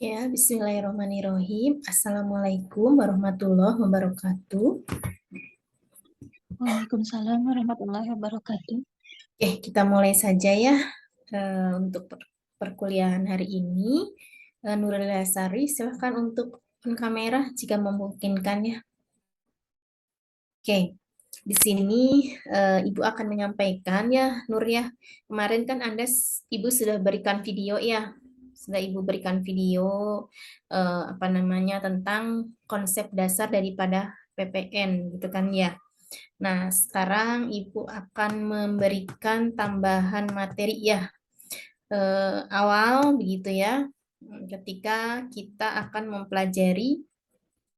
Ya, bismillahirrahmanirrahim. Assalamualaikum warahmatullahi wabarakatuh. Waalaikumsalam warahmatullahi wabarakatuh. Oke, kita mulai saja ya untuk perkuliahan hari ini. Nuril Sari, silahkan untuk on kamera jika memungkinkan ya. Oke, di sini Ibu akan menyampaikan ya, Nur ya. Kemarin kan Ibu sudah berikan video ya. Sudah Ibu berikan video apa namanya tentang konsep dasar daripada PPN gitu kan ya. Nah, sekarang Ibu akan memberikan tambahan materi ya. Awal begitu ya. Ketika kita akan mempelajari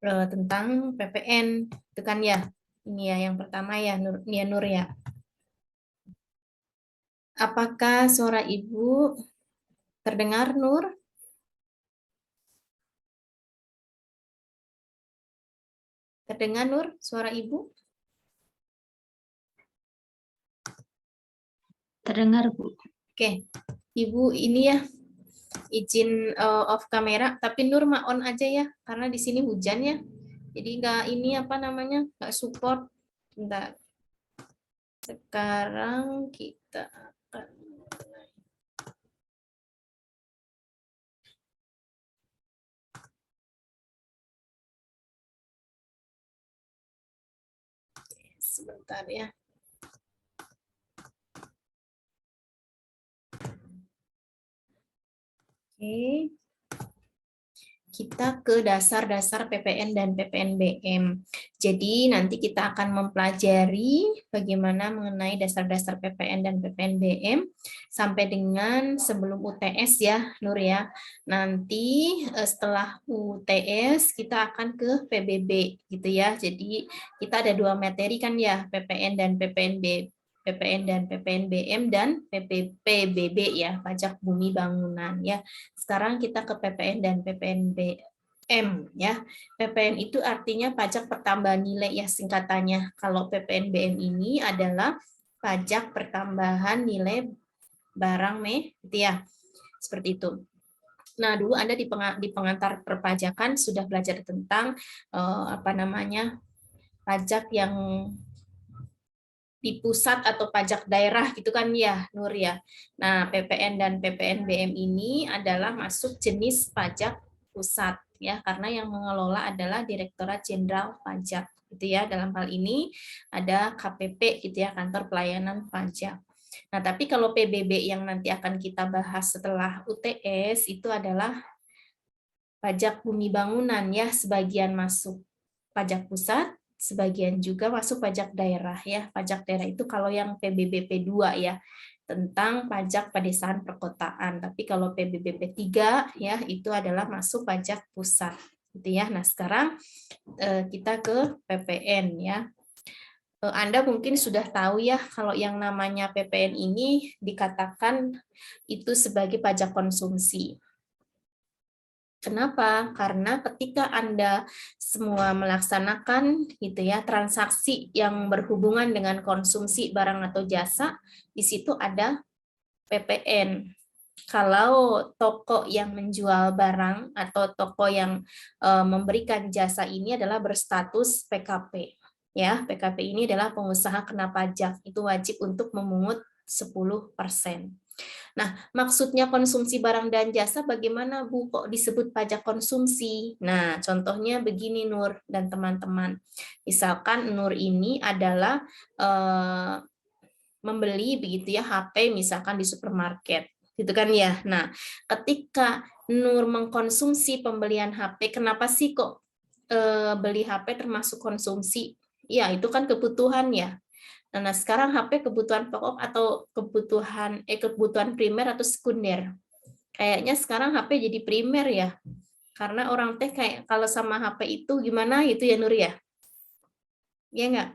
tentang PPN itu kan ya. Ini ya yang pertama ya Nur ya. Apakah suara Ibu terdengar, Nur? Terdengar, Nur, suara Ibu? Terdengar, Bu. Oke, Ibu ini ya izin off kamera, tapi Nur mah on aja ya, karena di sini hujan ya. Jadi nggak ini apa namanya, nggak support. Bentar. Sekarang kita akan mulai. Sebentar ya. Oke. Kita ke dasar-dasar PPN dan PPNBM. Jadi nanti kita akan mempelajari bagaimana mengenai dasar-dasar PPN dan PPNBM sampai dengan sebelum UTS ya, Nur ya. Nanti setelah UTS kita akan ke PBB gitu ya. Jadi kita ada dua materi kan ya, PPN dan PPN dan PPNBM dan PBB ya, pajak bumi bangunan ya. Sekarang kita ke PPN dan PPNBM ya. PPN itu artinya pajak pertambahan nilai ya singkatannya. Kalau PPNBM ini adalah pajak pertambahan nilai barang gitu ya. Seperti itu. Nah, dulu Anda di pengantar perpajakan sudah belajar tentang apa namanya? Pajak yang di pusat atau pajak daerah gitu kan ya, Nur ya. Nah, PPN dan PPNBM ini adalah masuk jenis pajak pusat ya, karena yang mengelola adalah Direktorat Jenderal Pajak gitu ya. Dalam hal ini ada KPP gitu ya, Kantor Pelayanan Pajak. Nah, tapi kalau PBB yang nanti akan kita bahas setelah UTS itu adalah pajak bumi bangunan ya, sebagian masuk pajak pusat, sebagian juga masuk pajak daerah ya. Pajak daerah itu kalau yang PBB P2 ya, tentang pajak pedesaan perkotaan. Tapi kalau PBB P3 ya itu adalah masuk pajak pusat gitu ya. Nah, sekarang kita ke PPN ya. Anda mungkin sudah tahu ya kalau yang namanya PPN ini dikatakan itu sebagai pajak konsumsi. Kenapa? Karena ketika Anda semua melaksanakan gitu ya transaksi yang berhubungan dengan konsumsi barang atau jasa, di situ ada PPN. Kalau toko yang menjual barang atau toko yang memberikan jasa ini adalah berstatus PKP. Ya, PKP ini adalah pengusaha kena pajak, itu wajib untuk memungut 10%. Nah, maksudnya konsumsi barang dan jasa bagaimana Bu kok disebut pajak konsumsi? Nah, contohnya begini Nur dan teman-teman. Misalkan Nur ini adalah membeli begitu ya HP misalkan di supermarket gitu kan ya. Nah, ketika Nur mengkonsumsi pembelian HP, kenapa sih kok beli HP termasuk konsumsi? Ya, itu kan kebutuhan ya. Nah, sekarang HP kebutuhan pokok atau kebutuhan primer atau sekunder? Kayaknya sekarang HP jadi primer ya. Karena orang teh kayak kalau sama HP itu gimana gitu ya Nur ya? Iya nggak?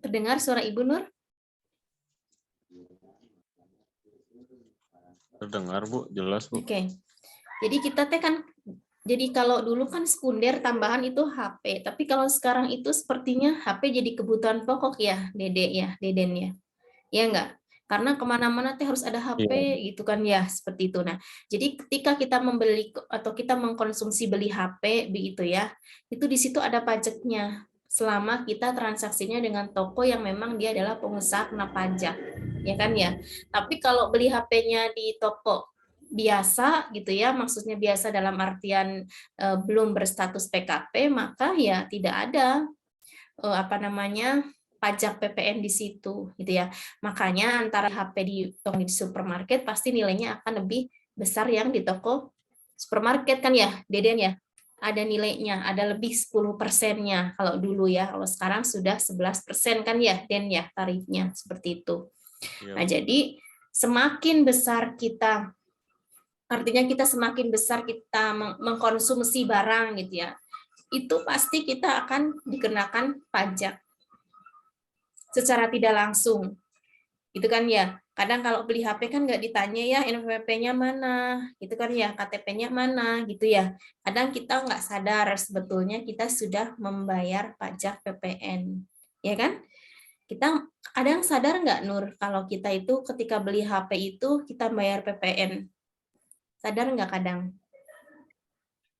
Terdengar suara Ibu Nur? Terdengar Bu, jelas Bu. Oke. Jadi kita teh kan jadi kalau dulu kan sekunder tambahan itu HP, tapi kalau sekarang itu sepertinya HP jadi kebutuhan pokok ya, Dede ya, Deden ya. Ya enggak? karena kemana-mana teh harus ada HP gitu kan ya, seperti itu. Nah, jadi ketika kita membeli atau kita mengkonsumsi beli HP begitu ya, itu di situ ada pajaknya selama kita transaksinya dengan toko yang memang dia adalah pengusaha kena pajak, ya kan ya. Tapi kalau beli HP-nya di toko biasa gitu ya, maksudnya biasa dalam artian belum berstatus PKP, maka ya tidak ada apa namanya pajak PPN di situ gitu ya. Makanya antara HP di toko di supermarket pasti nilainya akan lebih besar yang di toko supermarket kan ya, Deden ya. Ada nilainya, ada lebih 10%-nya kalau dulu ya. Kalau sekarang sudah 11% kan ya, Den ya tarifnya seperti itu. Nah, jadi semakin besar kita, artinya kita semakin besar kita mengkonsumsi barang gitu ya, itu pasti kita akan dikenakan pajak secara tidak langsung. Itu kan ya. Kadang kalau beli HP kan nggak ditanya ya NPWP-nya mana, gitu kan ya, KTP-nya mana, gitu ya. Kadang kita nggak sadar sebetulnya kita sudah membayar pajak PPN, ya kan? Kita kadang sadar nggak Nur kalau kita itu ketika beli HP itu kita bayar PPN? Sadar nggak kadang?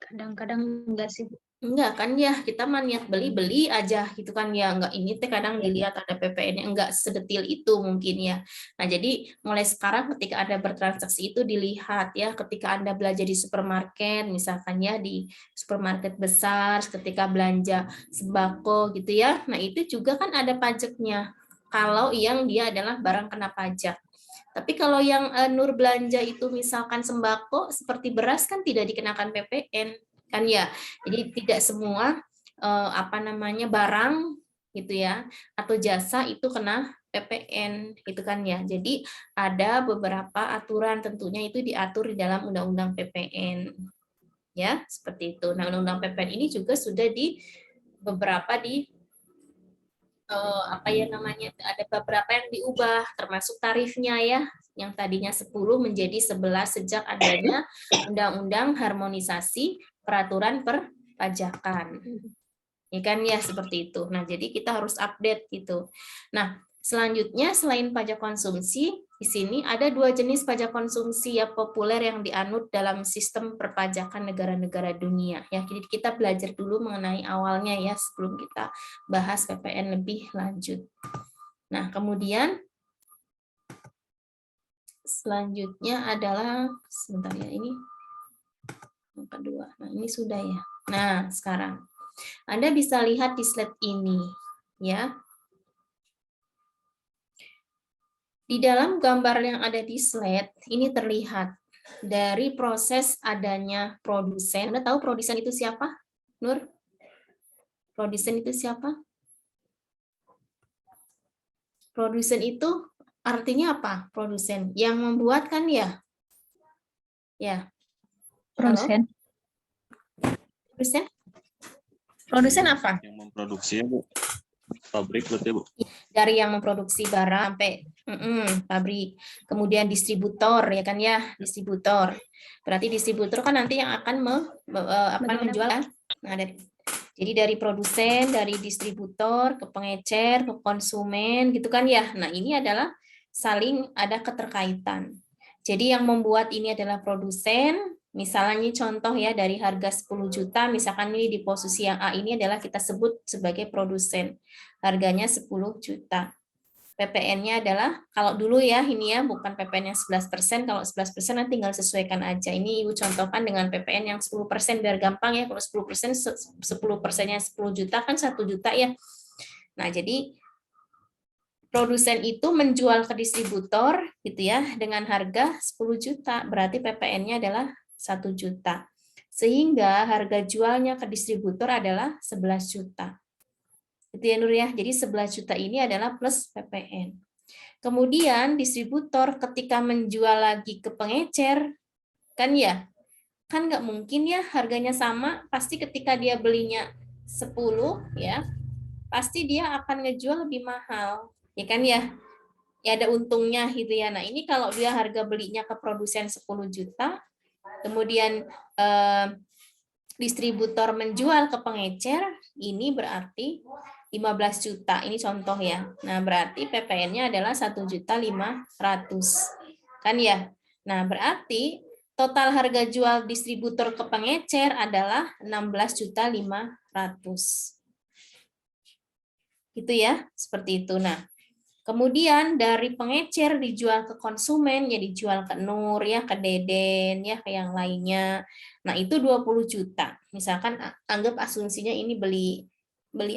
Kadang-kadang enggak sih, Bu. Enggak kan ya, kita mah niat beli aja gitu kan ya, enggak ini teh kadang dilihat ada PPN-nya, enggak sedetil itu mungkin ya. Nah, jadi mulai sekarang ketika Anda bertransaksi itu dilihat ya, ketika Anda belanja di supermarket, misalkan ya di supermarket besar, ketika belanja sembako gitu ya, nah itu juga kan ada pajaknya, kalau yang dia adalah barang kena pajak. Tapi kalau yang Nur belanja itu misalkan sembako, seperti beras kan tidak dikenakan PPN. Kan ya, jadi tidak semua apa namanya barang gitu ya atau jasa itu kena PPN gitu kan ya. Jadi ada beberapa aturan tentunya itu diatur di dalam Undang-Undang PPN ya seperti itu. Nah, Undang-Undang PPN ini juga sudah di beberapa di apa ya namanya ada beberapa yang diubah termasuk tarifnya ya yang tadinya 10 menjadi 11 sejak adanya Undang-Undang Harmonisasi Peraturan Perpajakan. Ya kan ya seperti itu. Nah, jadi kita harus update gitu. Nah, selanjutnya selain pajak konsumsi, di sini ada 2 jenis pajak konsumsi yang populer yang dianut dalam sistem perpajakan negara-negara dunia. Ya, jadi kita belajar dulu mengenai awalnya ya sebelum kita bahas PPN lebih lanjut. Nah, kemudian selanjutnya adalah sebentar ya ini yang kedua. Nah, ini sudah ya. Nah, sekarang Anda bisa lihat di slide ini ya. Di dalam gambar yang ada di slide, ini terlihat dari proses adanya produsen. Anda tahu produsen itu siapa, Nur? Produsen itu siapa? Produsen itu artinya apa? Produsen yang membuat kan ya? Ya. Produsen. Produsen? Produsen apa? Yang memproduksi ya, Bu. Pabrik berarti, Bu. Dari yang memproduksi barang sampai pabrik, kemudian distributor ya kan ya, distributor. Berarti distributor kan nanti yang akan menjual. Nah, jadi dari produsen, dari distributor ke pengecer, ke konsumen gitu kan ya. Nah, ini adalah saling ada keterkaitan. Jadi yang membuat ini adalah produsen, misalnya ini contoh ya dari harga 10 juta, misalkan ini di posisi yang A ini adalah kita sebut sebagai produsen. Harganya 10 juta. PPN-nya adalah, kalau dulu ya ini ya, bukan PPN yang 11%, kalau 11% nanti tinggal sesuaikan aja. Ini Ibu contohkan dengan PPN yang 10% biar gampang ya, kalau 10%, 10%-nya 10 juta kan 1 juta ya. Nah, jadi produsen itu menjual ke distributor gitu ya dengan harga 10 juta, berarti PPN-nya adalah 1 juta. Sehingga harga jualnya ke distributor adalah 11 juta. Itu ya Nur ya. Jadi 11 juta ini adalah plus PPN. Kemudian distributor ketika menjual lagi ke pengecer kan ya, kan nggak mungkin ya harganya sama, pasti ketika dia belinya 10 ya, pasti dia akan ngejual lebih mahal. Ya kan ya? Ya ada untungnya gitu ya. Nah, ini kalau dia harga belinya ke produsen 10 juta, kemudian distributor menjual ke pengecer, ini berarti 15 juta. Ini contoh ya. Nah, berarti PPN-nya adalah 1.500.000. Kan ya? Nah, berarti total harga jual distributor ke pengecer adalah 16.500.000. Gitu ya, seperti itu. Nah, kemudian dari pengecer dijual ke konsumen, ya dijual ke Nur, ya ke Deden, ya ke yang lainnya. Nah, itu 20 juta. Misalkan anggap asumsinya ini beli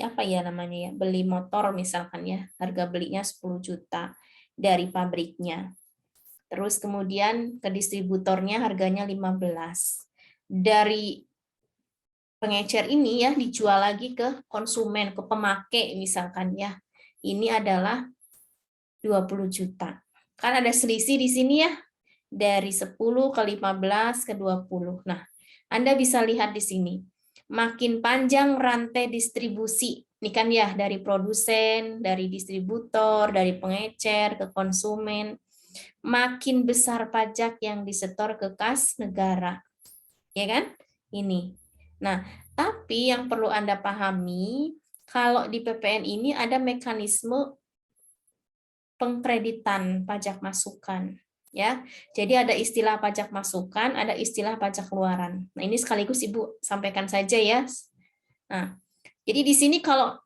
apa ya namanya ya? Beli motor misalkan ya, harga belinya 10 juta dari pabriknya. Terus kemudian ke distributornya harganya 15. Dari pengecer ini ya dijual lagi ke konsumen, ke pemakai misalkan ya. Ini adalah 20 juta. Kan ada selisih di sini ya. Dari 10 ke 15 ke 20. Nah, Anda bisa lihat di sini. Makin panjang rantai distribusi. Ini kan ya dari produsen, dari distributor, dari pengecer ke konsumen. Makin besar pajak yang disetor ke kas negara. Ya kan? Ini. Nah, tapi yang perlu Anda pahami, kalau di PPN ini ada mekanisme pengkreditan pajak masukan. Ya, jadi ada istilah pajak masukan, ada istilah pajak keluaran. Nah, ini sekaligus Ibu sampaikan saja ya. Nah, jadi di sini kalau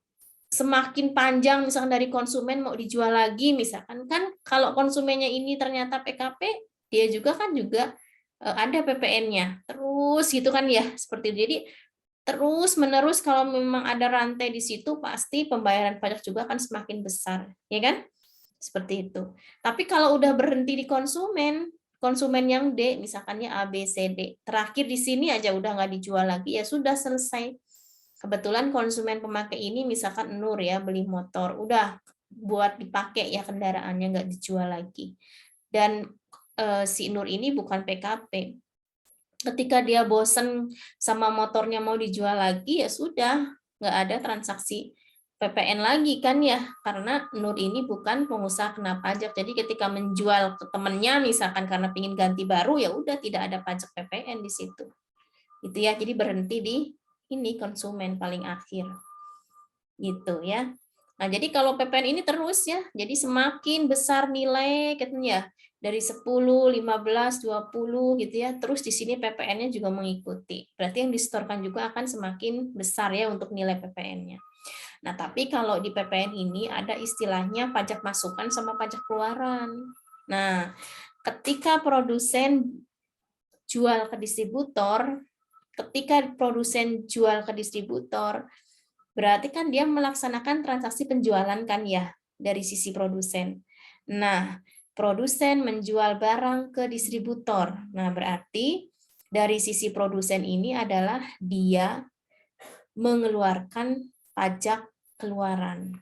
semakin panjang misalkan dari konsumen mau dijual lagi misalkan kan kalau konsumennya ini ternyata PKP, dia juga kan juga ada PPN-nya. Terus gitu kan ya, seperti itu. Jadi terus menerus kalau memang ada rantai di situ pasti pembayaran pajak juga akan semakin besar, ya kan? Seperti itu. Tapi kalau udah berhenti di konsumen, konsumen yang D, misalkannya A, B, C, D, terakhir di sini aja udah nggak dijual lagi, ya sudah selesai. Kebetulan konsumen pemakai ini misalkan Nur ya, beli motor, udah buat dipakai ya kendaraannya, nggak dijual lagi. Dan si Nur ini bukan PKP. Ketika dia bosen sama motornya mau dijual lagi, ya sudah, nggak ada transaksi PPN lagi kan ya, karena Nur ini bukan pengusaha kena pajak. Jadi ketika menjual ke temennya misalkan karena ingin ganti baru, ya udah tidak ada pajak PPN di situ. Itu ya, jadi berhenti di ini konsumen paling akhir. Gitu ya. Nah, jadi kalau PPN ini terus ya, jadi semakin besar nilai katanya dari 10, 15, 20 gitu ya. Terus di sini PPN-nya juga mengikuti. Berarti yang disetorkan juga akan semakin besar ya untuk nilai PPN-nya. Nah, tapi kalau di PPN ini ada istilahnya pajak masukan sama pajak keluaran. Nah, ketika produsen jual ke distributor, berarti kan dia melaksanakan transaksi penjualan kan ya dari sisi produsen. Nah, produsen menjual barang ke distributor. Nah, berarti dari sisi produsen ini adalah dia mengeluarkan pajak keluaran.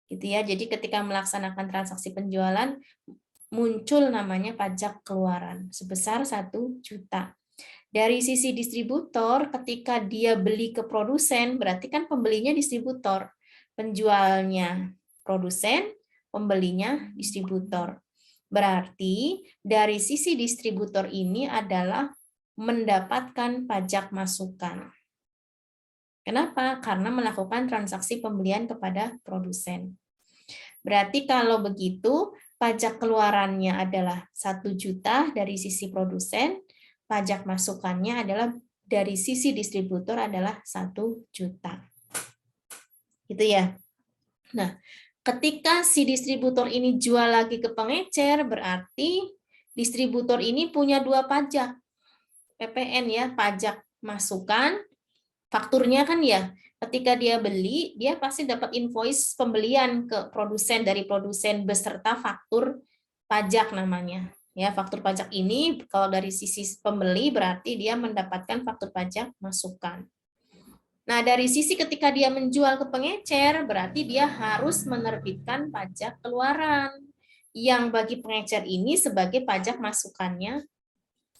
Gitu ya. Jadi ketika melaksanakan transaksi penjualan muncul namanya pajak keluaran sebesar 1 juta. Dari sisi distributor, ketika dia beli ke produsen, berarti kan pembelinya distributor. Penjualnya produsen, pembelinya distributor. Berarti dari sisi distributor ini adalah mendapatkan pajak masukan. Kenapa? Karena melakukan transaksi pembelian kepada produsen. Berarti kalau begitu, pajak keluarannya adalah 1 juta dari sisi produsen, pajak masukannya adalah dari sisi distributor adalah 1 juta. Gitu ya. Nah, ketika si distributor ini jual lagi ke pengecer, berarti distributor ini punya 2 pajak. PPN ya, pajak masukan, fakturnya kan ya, ketika dia beli, dia pasti dapat invoice pembelian ke produsen dari produsen beserta faktur pajak namanya. Ya, faktur pajak ini kalau dari sisi pembeli berarti dia mendapatkan faktur pajak masukan. Nah, dari sisi ketika dia menjual ke pengecer berarti dia harus menerbitkan pajak keluaran yang bagi pengecer ini sebagai pajak masukannya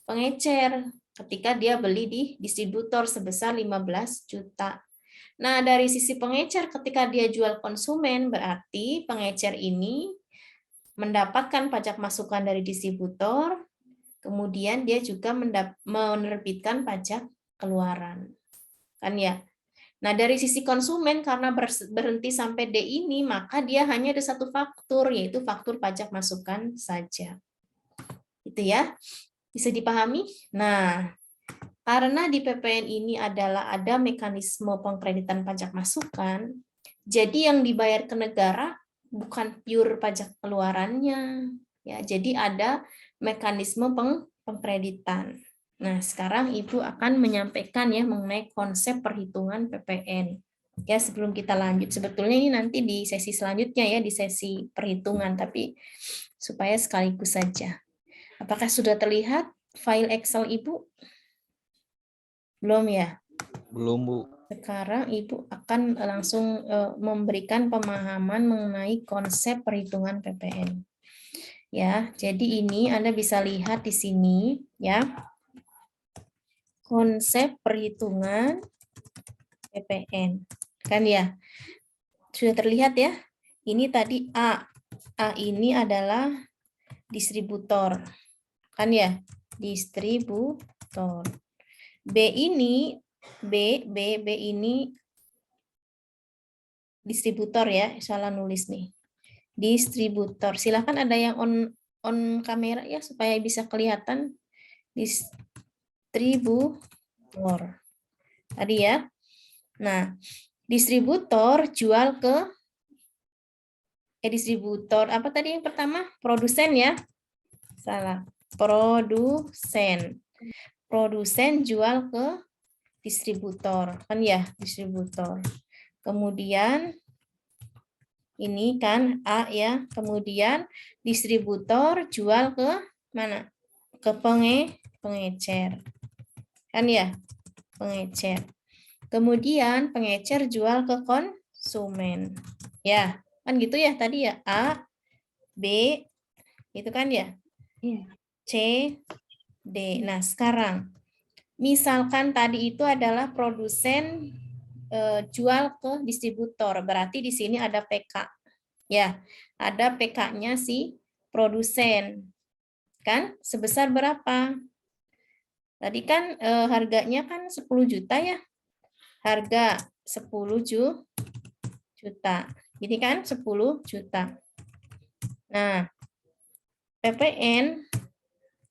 pengecer ketika dia beli di distributor sebesar 15 juta. Nah, dari sisi pengecer ketika dia jual konsumen berarti pengecer ini mendapatkan pajak masukan dari distributor, kemudian dia juga menerbitkan pajak keluaran. Kan ya. Nah, dari sisi konsumen karena berhenti sampai D ini, maka dia hanya ada satu faktur, yaitu faktur pajak masukan saja. Itu ya. Bisa dipahami? Nah, karena di PPN ini ada mekanisme pengkreditan pajak masukan, jadi yang dibayar ke negara bukan pure pajak keluarannya, ya. Jadi ada mekanisme pengkreditan. Nah, sekarang Ibu akan menyampaikan ya mengenai konsep perhitungan PPN. Ya, sebelum kita lanjut, sebetulnya ini nanti di sesi selanjutnya ya, di sesi perhitungan, tapi supaya sekaligus saja. Apakah sudah terlihat file Excel Ibu? Belum ya? Belum, Bu. Sekarang Ibu akan langsung memberikan pemahaman mengenai konsep perhitungan PPN. Ya, jadi ini Anda bisa lihat di sini ya. Konsep perhitungan PPN. Kan ya? Sudah terlihat ya? Ini tadi A. A ini adalah distributor. Kan ya? Distributor. B ini ini distributor ya, salah nulis nih. Distributor. Silahkan ada yang on kamera ya supaya bisa kelihatan. Distributor. Tadi ya. Nah, distributor jual ke distributor apa tadi yang pertama? Produsen ya. Salah. Produsen. Produsen jual ke distributor. Kan ya, distributor. Kemudian ini kan A ya. Kemudian distributor jual ke mana? Ke pengecer. Kan ya? Pengecer. Kemudian pengecer jual ke konsumen. Ya, kan gitu ya tadi ya. A, B, itu kan ya? Iya. C, D. Nah, sekarang misalkan tadi itu adalah produsen jual ke distributor, berarti di sini ada PK. Ya, ada PK-nya si produsen. Kan sebesar berapa? Tadi kan harganya kan 10 juta ya. Harga 10 juta. Ini kan 10 juta. Nah, PPN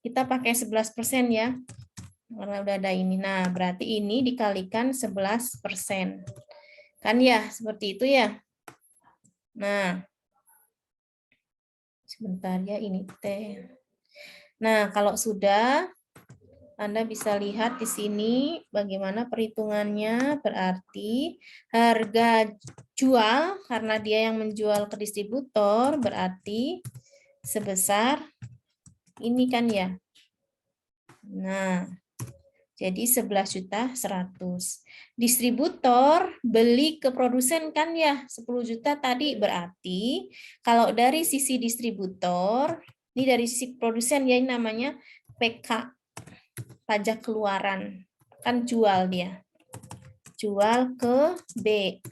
kita pakai 11% ya. Karena udah ada ini. Nah, berarti ini dikalikan 11%. Kan ya, seperti itu ya. Nah, sebentar ya ini teh. Nah, kalau sudah Anda bisa lihat di sini bagaimana perhitungannya. Berarti harga jual karena dia yang menjual ke distributor berarti sebesar ini kan ya. Nah, jadi 11.100.000. Distributor beli ke produsen kan ya 10 juta tadi, berarti kalau dari sisi distributor, ini dari sisi produsen ya, ini namanya PK, pajak keluaran. Kan jual dia. Jual ke B.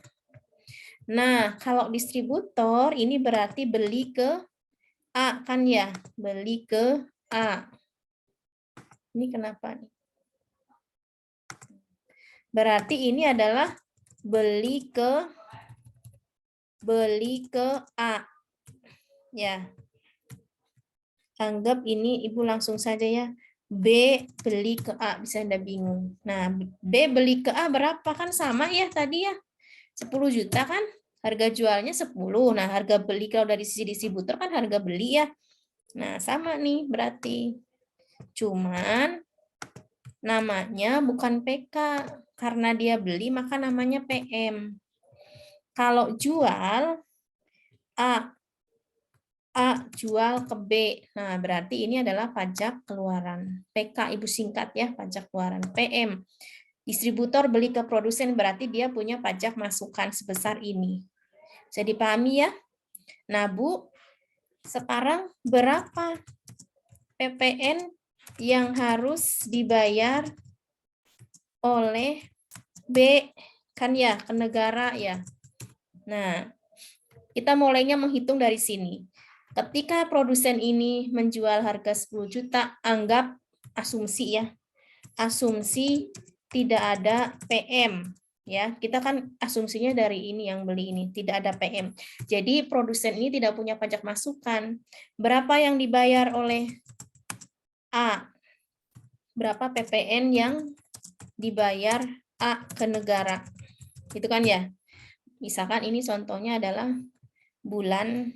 Nah, kalau distributor ini berarti beli ke A kan ya, beli ke A. Ini kenapa nih? Berarti ini adalah beli ke A. Ya. Anggap ini Ibu langsung saja ya. B beli ke A, bisa Anda bingung. Nah, B beli ke A berapa? Kan sama ya tadi ya. 10 juta kan? Harga jualnya 10. Nah, harga beli kalau dari sisi distributor kan harga beli ya. Nah, sama nih berarti. Cuman namanya bukan PK. Karena dia beli maka namanya PM. Kalau jual A jual ke B. Nah, berarti ini adalah pajak keluaran. PK Ibu singkat ya, pajak keluaran. PM. Distributor beli ke produsen berarti dia punya pajak masukan sebesar ini. Bisa dipahami ya? Nah, Bu, sekarang berapa PPN yang harus dibayar oleh B? Kan ya, ke negara ya. Nah, kita mulainya menghitung dari sini. Ketika produsen ini menjual harga 10 juta, anggap asumsi ya. Asumsi tidak ada PM. Ya, kita kan asumsinya dari ini yang beli ini, tidak ada PM. Jadi produsen ini tidak punya pajak masukan. Berapa yang dibayar oleh A? Berapa PPN yang dibayar A ke negara? Itu kan ya. Misalkan ini contohnya adalah bulan,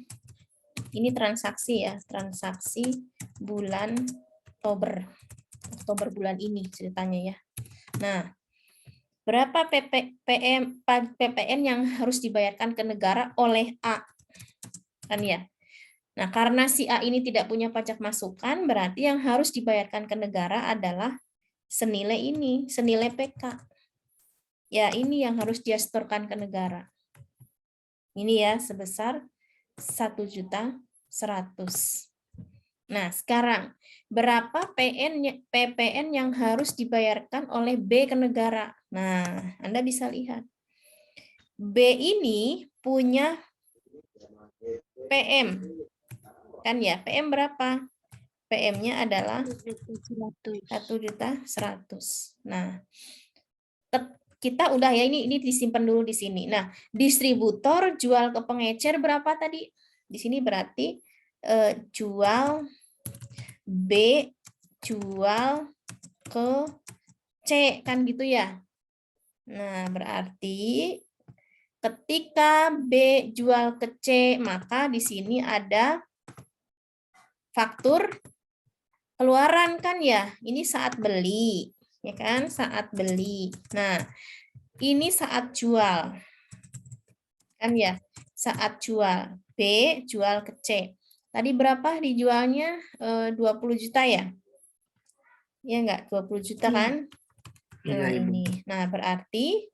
ini transaksi ya, transaksi bulan Oktober bulan ini ceritanya ya. Nah, berapa PPN yang harus dibayarkan ke negara oleh A? Kan ya. Nah, karena si A ini tidak punya pajak masukan, berarti yang harus dibayarkan ke negara adalah senilai ini, senilai PK. Ya, ini yang harus dia setorkan ke negara. Ini ya, sebesar 1.100.000. Nah, sekarang berapa PPN yang harus dibayarkan oleh B ke negara? Nah, Anda bisa lihat. B ini punya PM. Kan ya, PM berapa? PM-nya adalah 1.100.000. Nah, kita udah ya, ini disimpan dulu di sini. Nah, distributor jual ke pengecer berapa tadi? Di sini berarti jual B jual ke C, kan gitu ya. Nah, berarti ketika B jual ke C, maka di sini ada faktur keluaran kan ya. Ini saat beli, ya kan? Saat beli. Nah, ini saat jual. Kan ya? Saat jual. B jual ke C. Tadi berapa dijualnya? 20 juta ya? Ya enggak? 20 juta kan? Nah, Iya, Ibu. ini. Nah, berarti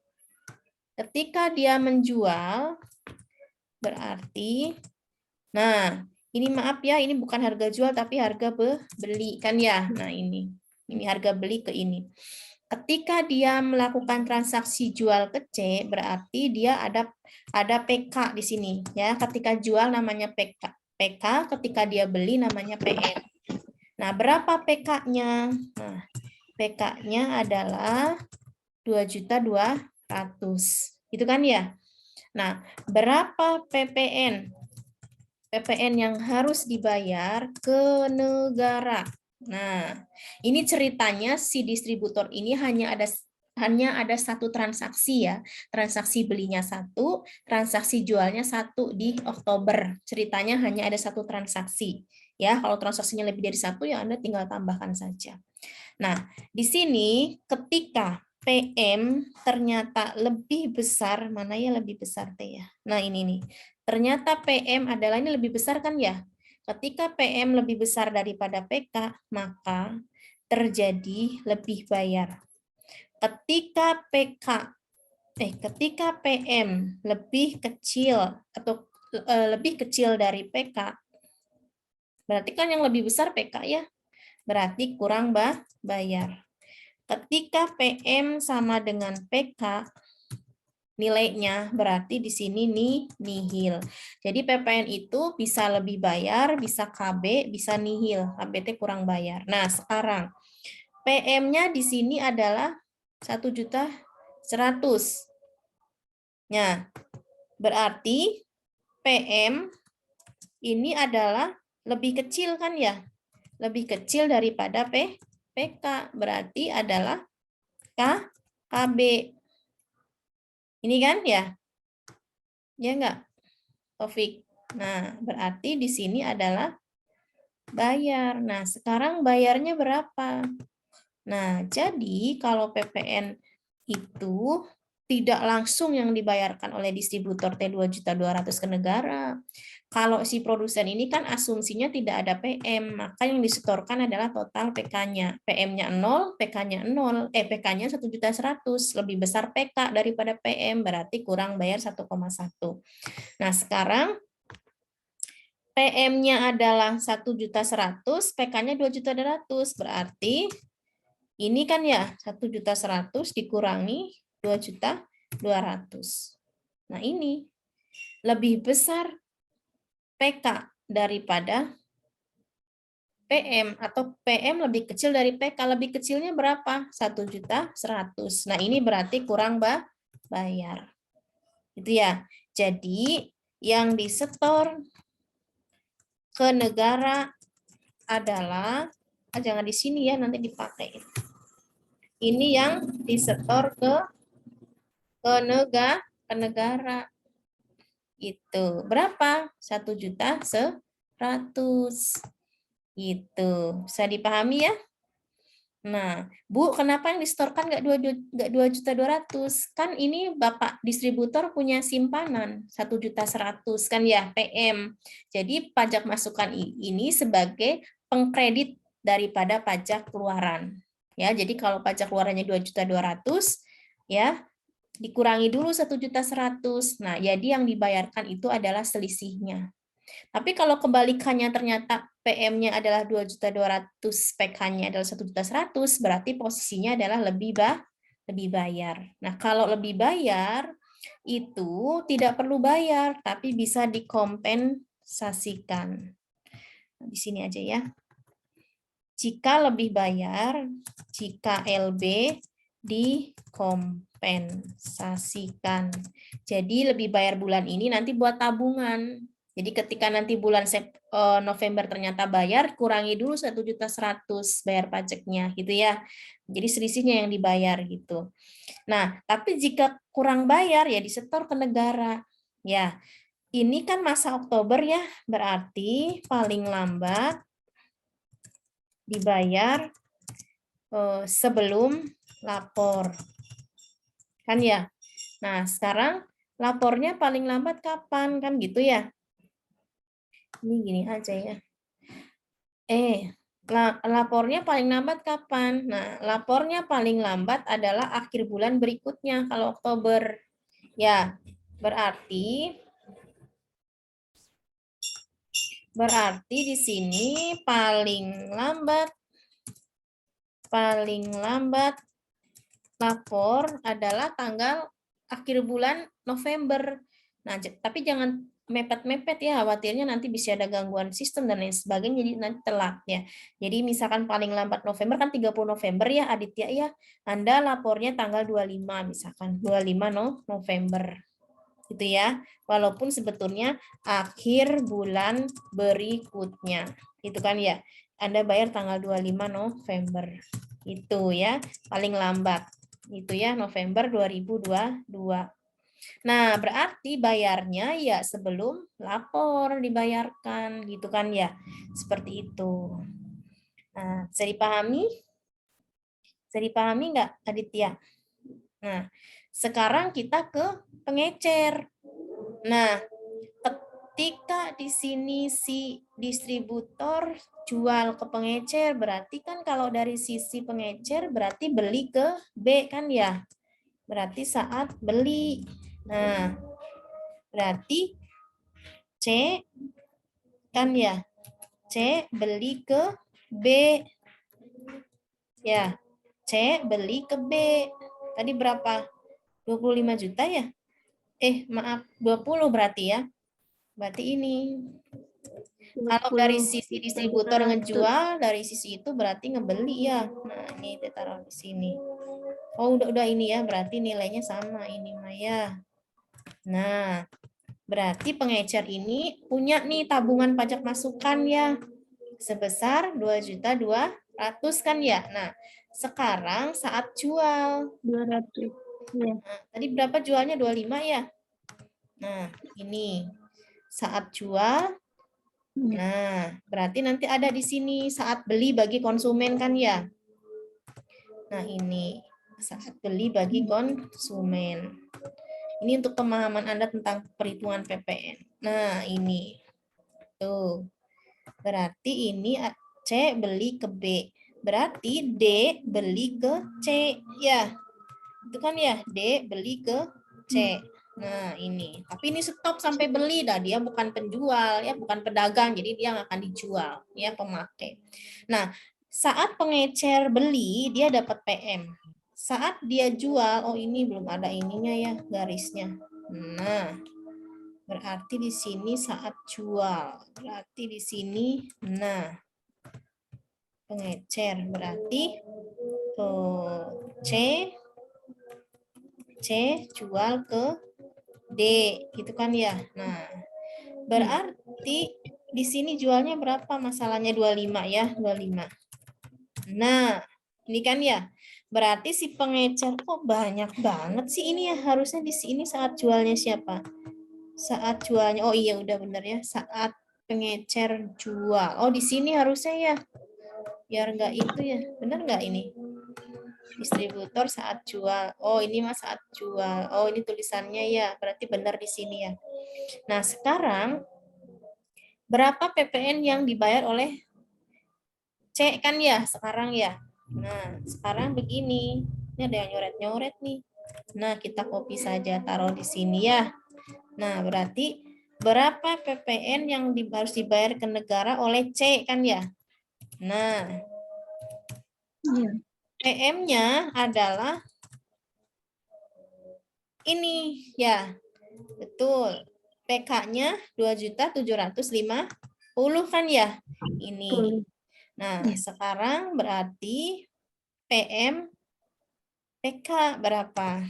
ketika dia menjual, berarti, nah, ini maaf ya, ini bukan harga jual, tapi harga beli, kan ya? Nah, ini harga beli ke ini. Ketika dia melakukan transaksi jual ke C, berarti dia ada PK di sini. Ya, ketika jual namanya PK. PK, ketika dia beli namanya PM. Nah, berapa PK-nya? Nah, PK-nya adalah 2.200.000. Itu kan ya? Nah, berapa PPN? PPN yang harus dibayar ke negara. Nah, ini ceritanya si distributor ini hanya ada satu transaksi ya. Transaksi belinya satu, transaksi jualnya satu di Oktober. Ceritanya hanya ada satu transaksi. Ya, kalau transaksinya lebih dari satu ya Anda tinggal tambahkan saja. Nah, di sini ketika PM ternyata lebih besar, mana ya lebih besar T ya? Nah, ini nih. Ternyata PM adalah ini lebih besar kan ya? Ketika PM lebih besar daripada PK, maka terjadi lebih bayar. Ketika ketika PM lebih kecil atau lebih kecil dari PK, berarti kan yang lebih besar PK ya? Berarti kurang bayar. Ketika PM sama dengan PK, nilainya berarti di sini nihil. Jadi PPN itu bisa lebih bayar, bisa KB, bisa nihil. KBT kurang bayar. Nah, sekarang PM-nya di sini adalah 1.100.000. Nah, berarti PM ini adalah lebih kecil kan ya? Lebih kecil daripada PK. Berarti adalah KB. Ini kan ya? Ya enggak, Taufik? Nah, berarti di sini adalah bayar. Nah, sekarang bayarnya berapa? Nah, jadi kalau PPN itu tidak langsung yang dibayarkan oleh distributor T2.200.000 ke negara. Kalau si produsen ini kan asumsinya tidak ada PM, maka yang disetorkan adalah total PK-nya. PM-nya 0, PK-nya 0, PK-nya 1.100.000, lebih besar PK daripada PM, berarti kurang bayar 1,1. Nah, sekarang PM-nya adalah 1.100.000, PK-nya 2.200.000, berarti ini kan ya 1.100.000 dikurangi 2.200.000. Nah, ini lebih besar PK daripada PM, atau PM lebih kecil dari PK. Lebih kecilnya berapa? 1.100.000. Nah, ini berarti kurang bayar. Itu ya. Jadi yang disetor ke negara adalah, jangan di sini ya, nanti dipakai. Ini yang disetor ke negara. Itu berapa? 1.100.000. Itu bisa dipahami ya? Nah, Bu, kenapa yang disetorkan nggak 2.200.000? Kan ini Bapak distributor punya simpanan 1.100.000 kan ya, PM. Jadi pajak masukan ini sebagai pengkredit daripada pajak keluaran. Ya, jadi kalau pajak keluarannya 2.200.000 ya, dikurangi dulu 1.100.000. Nah, jadi yang dibayarkan itu adalah selisihnya. Tapi kalau kebalikannya ternyata PM-nya adalah 2.200.000, PK-nya adalah 1.100.000, berarti posisinya adalah lebih bayar. Nah, kalau lebih bayar itu tidak perlu bayar, tapi bisa dikompensasikan. Nah, di sini aja ya. Jika lebih bayar, jika LB dikompensasikan. Jadi lebih bayar bulan ini nanti buat tabungan. Jadi ketika nanti bulan November ternyata bayar, kurangi dulu 1.100.000 bayar pajaknya gitu ya. Jadi selisihnya yang dibayar gitu. Nah, tapi jika kurang bayar ya disetor ke negara. Ya, ini kan masa Oktober ya, berarti paling lambat dibayar sebelum lapor. Kan ya? Nah, sekarang lapornya paling lambat kapan? Kan gitu ya? Ini gini aja ya. Lapornya paling lambat kapan? Nah, lapornya paling lambat adalah akhir bulan berikutnya kalau Oktober. Ya, berarti di sini paling lambat lapor adalah tanggal akhir bulan November. Nah, tapi jangan mepet-mepet ya, khawatirnya nanti bisa ada gangguan sistem dan lain sebagainya, jadi nanti telat ya. Jadi misalkan paling lambat November kan 30 November ya Aditya ya, Anda lapornya tanggal 25 misalkan, 25 November. Gitu ya, walaupun sebetulnya akhir bulan berikutnya. Itu kan ya, Anda bayar tanggal 25 November. Itu ya, paling lambat. Itu ya, November 2022. Nah, berarti bayarnya ya sebelum lapor dibayarkan, gitu kan ya. Seperti itu. Nah, bisa dipahami? Bisa dipahami nggak, Aditya? Nah, sekarang kita ke pengecer. Nah, ketika di sini si distributor jual ke pengecer, berarti kan kalau dari sisi pengecer berarti beli ke B kan ya? Berarti saat beli. Nah, berarti C kan ya? C beli ke B. Ya, C beli ke B. Tadi berapa? 25 juta ya? Maaf, 20 berarti ya. Berarti ini. Kalau dari sisi distributor ngejual, dari sisi itu berarti ngebeli ya. Nah, ini kita taruh di sini. Oh, udah ini ya, berarti nilainya sama ini Maya. Nah, berarti pengecer ini punya nih tabungan pajak masukan ya. Sebesar 2.200.000 kan ya. Nah, sekarang saat jual 200. Ya. Nah, tadi berapa jualnya? 25 ya? Nah, ini saat jual. Nah, berarti nanti ada di sini saat beli bagi konsumen kan ya? Nah, ini saat beli bagi konsumen. Ini untuk pemahaman Anda tentang perhitungan PPN. Nah, ini. Tuh. Berarti ini C beli ke B. Berarti D beli ke C. Ya, itu kan ya, D beli ke C. Nah, ini. Tapi ini stop sampai beli dah, dia bukan penjual ya, bukan pedagang, jadi dia nggak akan dijual ya, pemakai. Nah, saat pengecer beli dia dapat PM. Saat dia jual, oh ini belum ada ininya ya, garisnya. Nah, berarti di sini saat jual. Berarti di sini nah pengecer berarti C C jual ke D, gitu kan ya. Nah, berarti di sini jualnya berapa? Masalahnya 25 ya, 25. Nah, ini kan ya. Berarti si pengecer kok banyak banget sih ini ya. Harusnya di sini saat jualnya siapa? Saat jualnya, oh iya udah bener ya. Saat pengecer jual. Oh di sini harusnya ya. Biar nggak itu ya. Bener nggak ini? Distributor saat jual. Oh, ini mas saat jual. Oh, ini tulisannya ya. Berarti benar di sini ya. Nah, sekarang berapa PPN yang dibayar oleh C kan ya sekarang ya. Nah, sekarang begini. Ini ada yang nyoret-nyoret nih. Nah, kita copy saja taruh di sini ya. Nah, berarti berapa PPN yang harus dibayar ke negara oleh C kan ya. Nah, PM-nya adalah ini ya. Betul. PK-nya 2.750.000 kan ya? Ini. Nah, sekarang berarti PM PK berapa?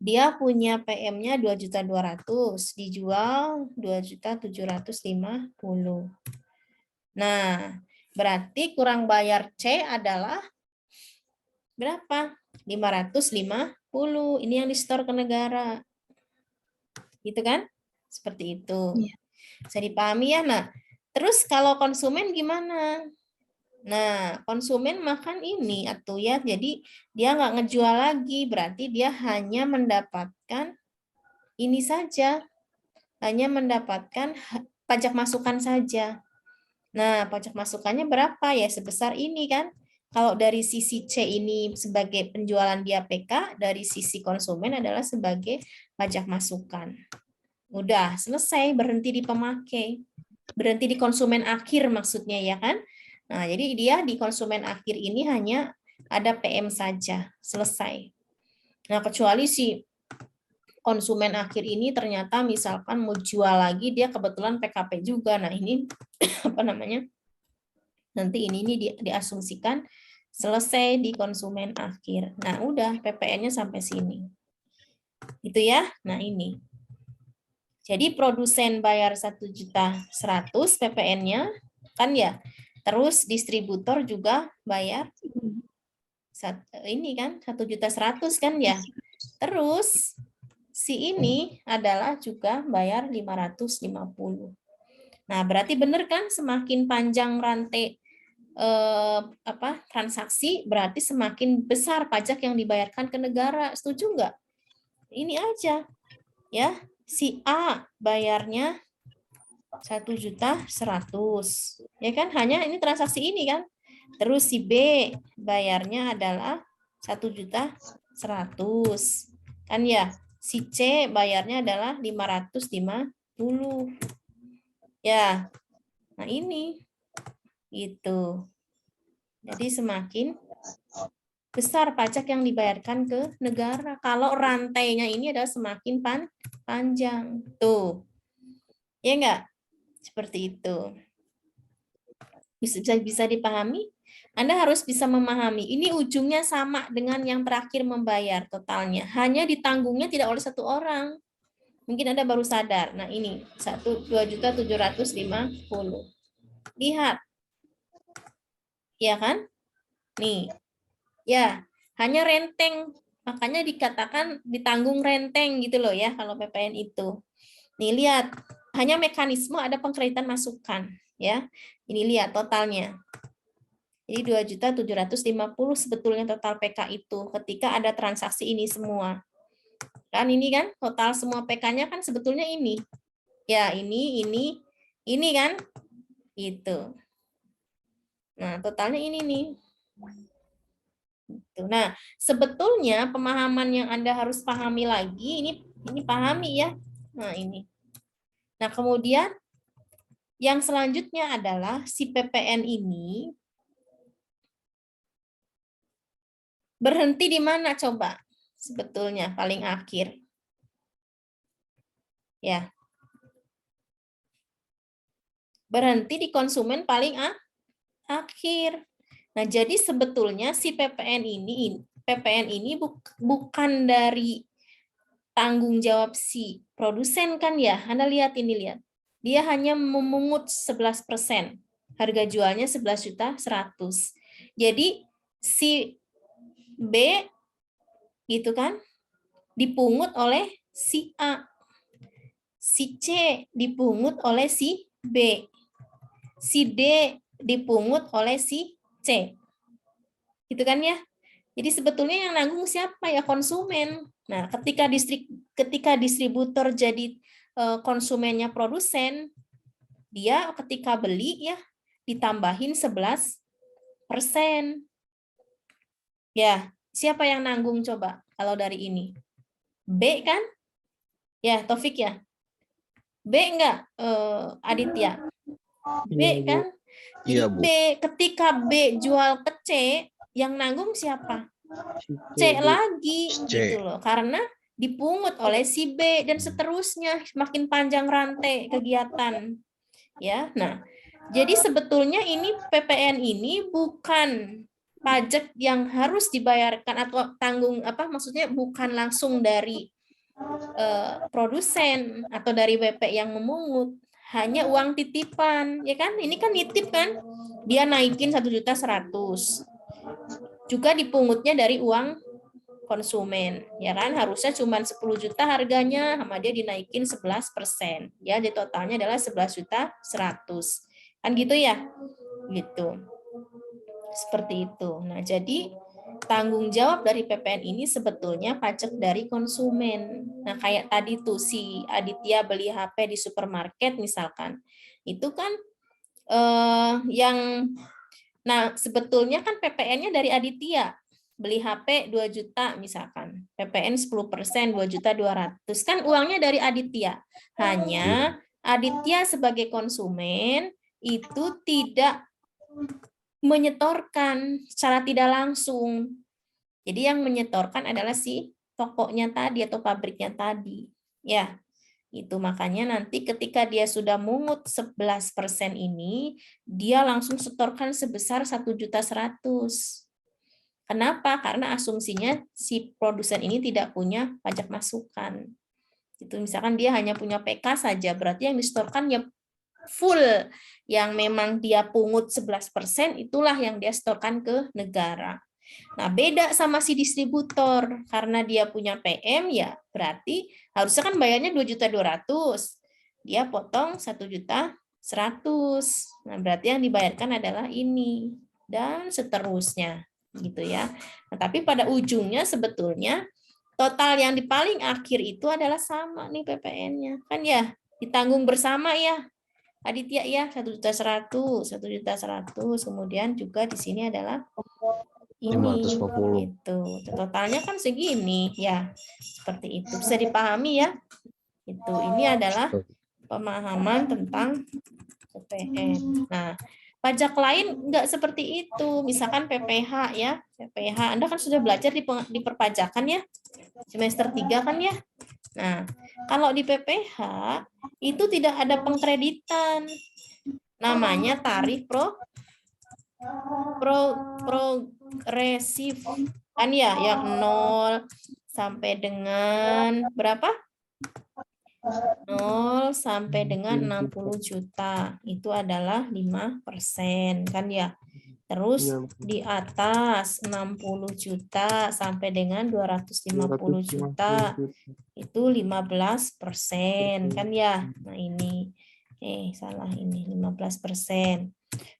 Dia punya PM-nya 2.200.000, dijual 2.750.000. Nah, berarti kurang bayar C adalah berapa? 550. Ini yang di-store ke negara. Gitu kan? Seperti itu. Bisa dipahami ya? Nah, terus kalau konsumen gimana? Nah, konsumen makan ini atau ya, jadi dia nggak ngejual lagi, berarti dia hanya mendapatkan ini saja, hanya mendapatkan pajak masukan saja. Nah, pajak masukannya berapa ya? Sebesar ini kan? Kalau dari sisi C ini sebagai penjualan dia PK, dari sisi konsumen adalah sebagai pajak masukan. Udah selesai, berhenti di pemakai. Berhenti di konsumen akhir maksudnya ya kan? Nah, jadi dia di konsumen akhir ini hanya ada PM saja, selesai. Nah, kecuali si konsumen akhir ini ternyata misalkan mau jual lagi, dia kebetulan PKP juga. Nah, ini apa namanya? Nanti ini diasumsikan selesai di konsumen akhir. Nah, udah PPN-nya sampai sini. Itu ya. Nah, ini. Jadi produsen bayar 1.100.000 PPN-nya kan ya. Terus distributor juga bayar ini kan 1.100.000 kan ya. Terus si ini adalah juga bayar 550. Nah, berarti benar kan semakin panjang rantai transaksi berarti semakin besar pajak yang dibayarkan ke negara. Setuju nggak? Ini aja ya. Si A bayarnya 1.100.000, ya kan? Hanya ini transaksi ini kan. Terus si B bayarnya adalah 1.100.000, kan ya? Si C bayarnya adalah 550. Ya, nah ini itu. Jadi semakin besar pajak yang dibayarkan ke negara. Kalau rantainya ini adalah semakin panjang. Tuh. Ya enggak? Seperti itu. Bisa dipahami? Anda harus bisa memahami. Ini ujungnya sama dengan yang terakhir membayar totalnya. Hanya ditanggungnya tidak oleh satu orang. Mungkin Anda baru sadar. Nah ini 2.750.000. Lihat. Ya kan? Nih. Ya, hanya renteng. Makanya dikatakan ditanggung renteng gitu loh ya kalau PPN itu. Nih lihat, hanya mekanisme ada pengkreditan masukan ya. Ini lihat totalnya. Jadi 2.750.000 sebetulnya total PK itu ketika ada transaksi ini semua. Kan ini kan total semua PK-nya kan sebetulnya ini. Ya, ini kan itu. Nah, totalnya ini nih. Nah, sebetulnya pemahaman yang Anda harus pahami lagi, ini pahami ya. Nah, ini. Nah, kemudian yang selanjutnya adalah si PPN ini berhenti di mana coba? Sebetulnya paling akhir. Ya. Berhenti di konsumen paling akhir. Nah, jadi sebetulnya si PPN ini PPN ini bukan dari tanggung jawab si produsen kan ya. Anda lihat ini, lihat. Dia hanya memungut 11%. Harga jualnya 11.100.000. Jadi si B gitu kan dipungut oleh si A. Si C dipungut oleh si B. Si D dipungut oleh si C. Gitu kan ya? Jadi sebetulnya yang nanggung siapa ya? Konsumen. Nah, ketika distributor jadi konsumennya produsen, dia ketika beli ya ditambahin 11%. Ya, siapa yang nanggung coba kalau dari ini? B kan? Ya, Taufik ya. B enggak, Aditya? B kan? Jadi Iya, Bu. B, ketika B jual ke C, yang nanggung siapa? C lagi gitu loh, karena dipungut oleh si B dan seterusnya, makin panjang rantai kegiatan. Ya, nah, jadi sebetulnya ini PPN ini bukan pajak yang harus dibayarkan atau tanggung maksudnya bukan langsung dari produsen atau dari WP yang memungut, hanya uang titipan, ya kan? Ini kan nitip kan, dia naikin 1.100.000, juga dipungutnya dari uang konsumen, ya kan? Harusnya cuma 10 juta harganya, sama dia dinaikin 11%, ya, jadi totalnya adalah 11.100.000, kan gitu ya, gitu, seperti itu. Nah, jadi tanggung jawab dari PPN ini sebetulnya pajak dari konsumen. Nah, kayak tadi tuh si Aditya beli HP di supermarket misalkan, itu kan nah sebetulnya kan PPN-nya dari Aditya, beli HP 2 juta misalkan, PPN 10%, 2.200.000, kan uangnya dari Aditya. Hanya Aditya sebagai konsumen itu tidak menyetorkan secara tidak langsung. Jadi yang menyetorkan adalah si tokonya tadi atau pabriknya tadi. Ya, itu makanya nanti ketika dia sudah mungut 11% ini, dia langsung setorkan sebesar 1.100.000. Kenapa? Karena asumsinya si produsen ini tidak punya pajak masukan. Itu misalkan dia hanya punya PK saja, berarti yang disetorkan ya full, yang memang dia pungut 11%, itulah yang dia setorkan ke negara. Nah, beda sama si distributor, karena dia punya PM ya berarti harusnya kan bayarnya 2.200.000. Dia potong 1.100.000. Nah, berarti yang dibayarkan adalah ini dan seterusnya gitu ya. Nah, tapi pada ujungnya sebetulnya total yang di paling akhir itu adalah sama nih PPN-nya. Kan ya ditanggung bersama ya. Aditya ya 1.100.000, 1.100.000, kemudian juga di sini adalah ini 550. itu totalnya kan segini ya, seperti itu bisa dipahami ya. Itu ini adalah pemahaman tentang PPN. Nah, pajak lain enggak seperti itu, misalkan PPH ya, PPH Anda kan sudah belajar di perpajakan ya, semester 3 kan ya. Nah, kalau di PPH itu tidak ada pengkreditan, namanya tarif progresif kan ya, yang 0 sampai dengan berapa? 0 sampai dengan 60 juta itu adalah 5% kan ya. Terus di atas 60 juta sampai dengan 250 juta itu 15% kan ya. Nah ini salah, ini 15%.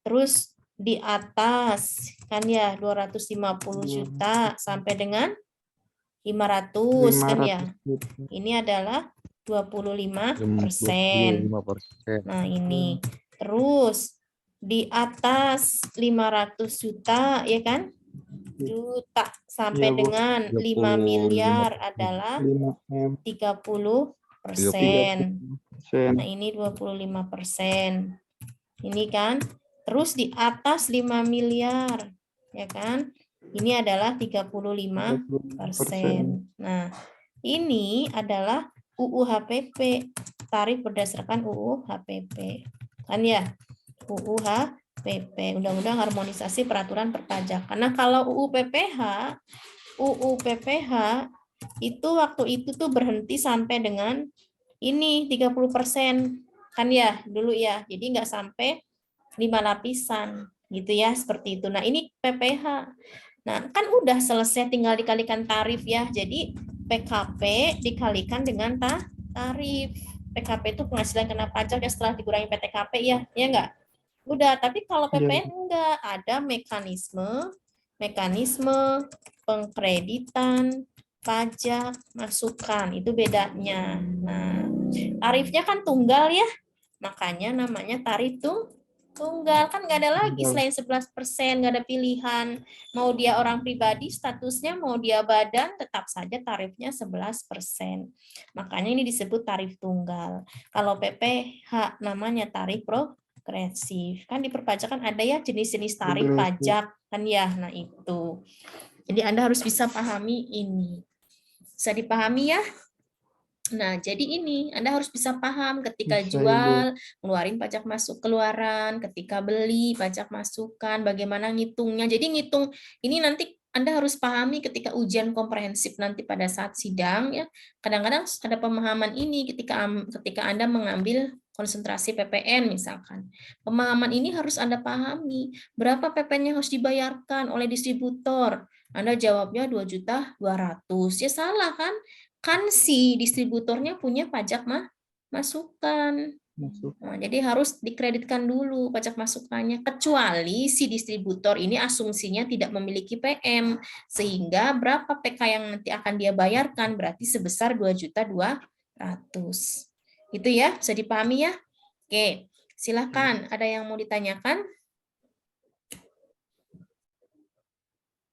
Terus di atas kan ya 250 juta sampai dengan 500 kan ya. Ini adalah 25%. Nah ini. Terus di atas 500 juta ya kan? Juta sampai dengan 5 miliar adalah 30%. Nah ini 25%. Ini kan. Terus di atas 5 miliar ya kan? Ini adalah 35%. Nah, ini adalah UU HPP, tarif berdasarkan UU HPP. Kan ya? UU HPP, Undang-Undang Harmonisasi Peraturan Perpajakan. Nah, kalau UU PPH UU PPH itu waktu itu tuh berhenti sampai dengan ini 30% kan ya dulu ya. Jadi nggak sampai 5 lapisan gitu ya, seperti itu. Nah, ini PPH. Nah, kan udah selesai, tinggal dikalikan tarif ya. Jadi PKP dikalikan dengan tarif. PKP itu penghasilan kena pajak ya setelah dikurangi PTKP ya, ya enggak? Udah, tapi kalau PPN enggak, ada mekanisme pengkreditan pajak masukan, itu bedanya. Nah, tarifnya kan tunggal ya, makanya namanya tarif tuh tunggal, kan nggak ada lagi selain 11%, nggak ada pilihan. Mau dia orang pribadi statusnya, mau dia badan, tetap saja tarifnya 11%. Makanya ini disebut tarif tunggal. Kalau PPH namanya tarif progresif. Kan di perpajakan ada ya jenis-jenis tarif pajak kan ya. Nah, itu. Jadi Anda harus bisa pahami ini. Bisa dipahami ya? Nah, jadi ini Anda harus bisa paham ketika jual, ngeluarin pajak masuk keluaran, ketika beli, pajak masukan, bagaimana ngitungnya. Jadi ngitung ini nanti Anda harus pahami ketika ujian komprehensif nanti pada saat sidang ya. Kadang-kadang ada pemahaman ini ketika Anda mengambil konsentrasi PPN misalkan. Pemahaman ini harus Anda pahami. Berapa PPN yang harus dibayarkan oleh distributor? Anda jawabnya 2.200.000. Ya salah kan? Kan si distributornya punya pajak masukan. Nah, jadi harus dikreditkan dulu pajak masukannya, kecuali si distributor ini asumsinya tidak memiliki PM, sehingga berapa PK yang nanti akan dia bayarkan berarti sebesar 2.200.000. Itu ya, bisa dipahami ya? Oke, silakan. Ada yang mau ditanyakan?